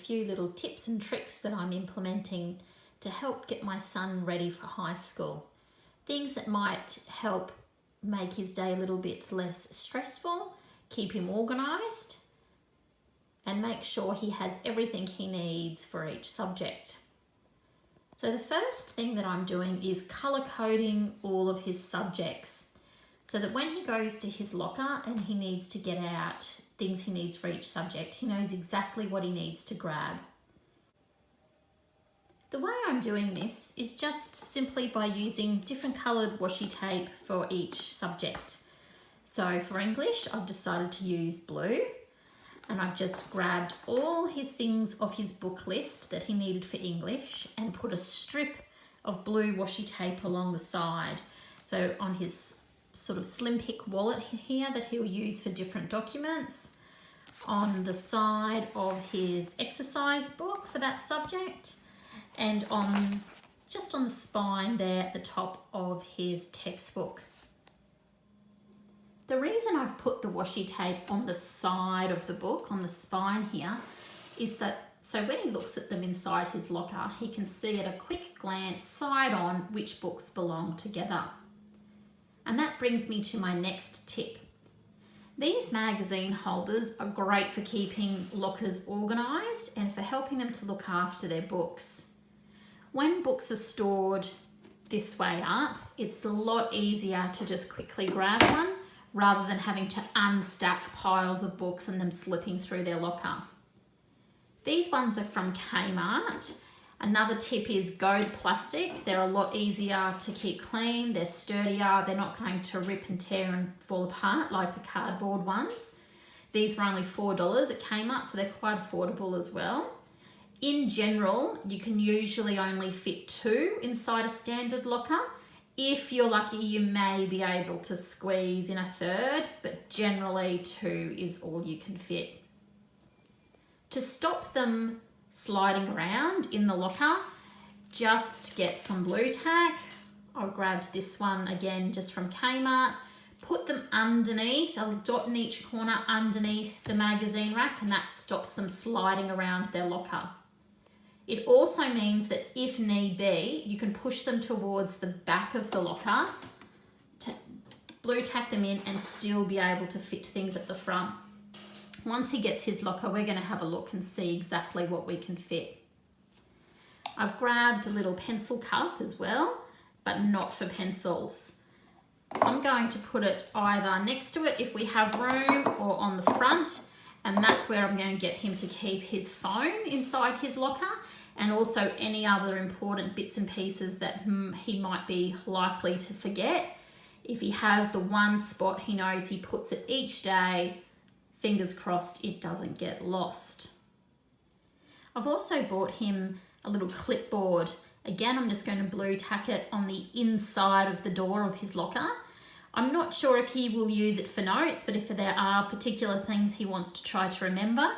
few little tips and tricks that I'm implementing to help get my son ready for high school. Things that might help make his day a little bit less stressful, keep him organised, and make sure he has everything he needs for each subject. So the first thing that I'm doing is colour coding all of his subjects so that when he goes to his locker and he needs to get out things he needs for each subject, he knows exactly what he needs to grab. The way I'm doing this is just simply by using different coloured washi tape for each subject. So for English, I've decided to use blue. And I've just grabbed all his things off his book list that he needed for English and put a strip of blue washi tape along the side. So on his sort of slim pick wallet here that he'll use for different documents, on the side of his exercise book for that subject, and just on the spine there at the top of his textbook. The reason I've put the washi tape on the side of the book, on the spine here, is that so when he looks at them inside his locker, he can see at a quick glance, side on, which books belong together. And that brings me to my next tip. These magazine holders are great for keeping lockers organised and for helping them to look after their books. When books are stored this way up, it's a lot easier to just quickly grab one, rather than having to unstack piles of books and them slipping through their locker. These ones are from Kmart. Another tip is go the plastic. They're a lot easier to keep clean, they're sturdier, they're not going to rip and tear and fall apart like the cardboard ones. These were only $4 at Kmart, so they're quite affordable as well. In general, you can usually only fit 2 inside a standard locker. If you're lucky, you may be able to squeeze in a third, but generally 2 is all you can fit. To stop them sliding around in the locker, just get some blue tack. I grabbed this one again just from Kmart. Put them underneath, a dot in each corner underneath the magazine rack, and that stops them sliding around their locker. It also means that if need be, you can push them towards the back of the locker, to blue tack them in and still be able to fit things at the front. Once he gets his locker, we're going to have a look and see exactly what we can fit. I've grabbed a little pencil cup as well, but not for pencils. I'm going to put it either next to it if we have room or on the front, and that's where I'm going to get him to keep his phone inside his locker, and also any other important bits and pieces that he might be likely to forget. If he has the one spot he knows he puts it each day, fingers crossed it doesn't get lost. I've also bought him a little clipboard. Again, I'm just going to blue tack it on the inside of the door of his locker. I'm not sure if he will use it for notes, but if there are particular things he wants to try to remember.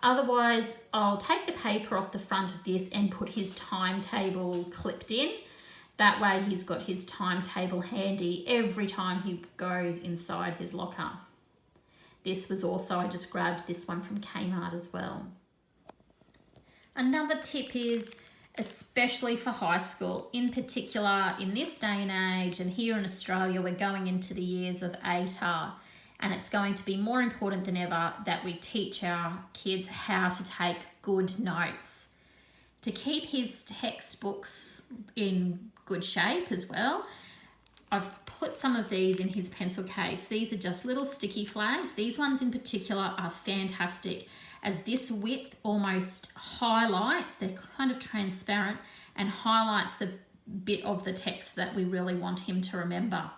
Otherwise, I'll take the paper off the front of this and put his timetable clipped in. That way he's got his timetable handy every time he goes inside his locker. This was also, I just grabbed this one from Kmart as well. Another tip is, especially for high school, in particular in this day and age, and here in Australia, we're going into the years of ATAR. And it's going to be more important than ever that we teach our kids how to take good notes. To keep his textbooks in good shape as well, I've put some of these in his pencil case. These are just little sticky flags. These ones in particular are fantastic, as this width almost highlights, they're kind of transparent, and highlights the bit of the text that we really want him to remember.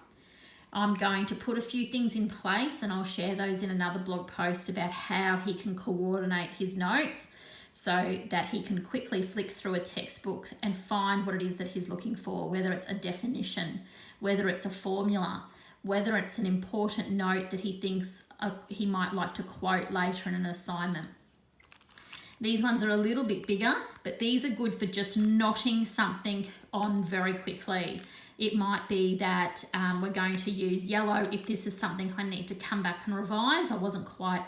I'm going to put a few things in place, and I'll share those in another blog post about how he can coordinate his notes so that he can quickly flick through a textbook and find what it is that he's looking for, whether it's a definition, whether it's a formula, whether it's an important note that he thinks he might like to quote later in an assignment. These ones are a little bit bigger, but these are good for just knotting something on very quickly. It might be that we're going to use yellow if this is something I need to come back and revise. I wasn't quite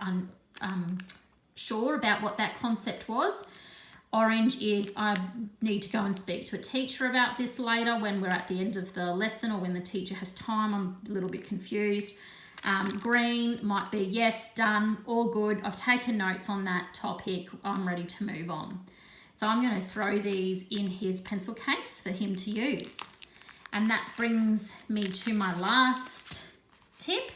sure about what that concept was. Orange is I need to go and speak to a teacher about this later when we're at the end of the lesson or when the teacher has time. I'm a little bit confused. Green might be yes, done, all good. I've taken notes on that topic. I'm ready to move on. So I'm going to throw these in his pencil case for him to use. And that brings me to my last tip,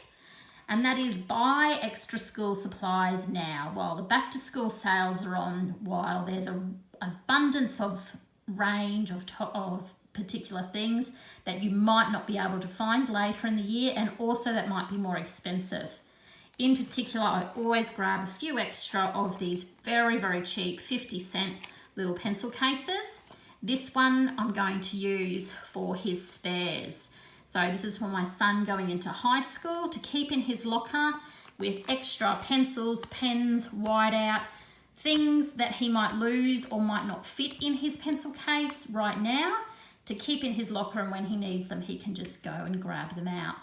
and that is buy extra school supplies now while the back to school sales are on, while there's an abundance of range of particular things that you might not be able to find later in the year, and also that might be more expensive. In particular, I always grab a few extra of these very, very cheap 50-cent little pencil cases. This one I'm going to use for his spares. So this is for my son going into high school to keep in his locker with extra pencils, pens, whiteout, things that he might lose or might not fit in his pencil case right now, to keep in his locker, and when he needs them he can just go and grab them out.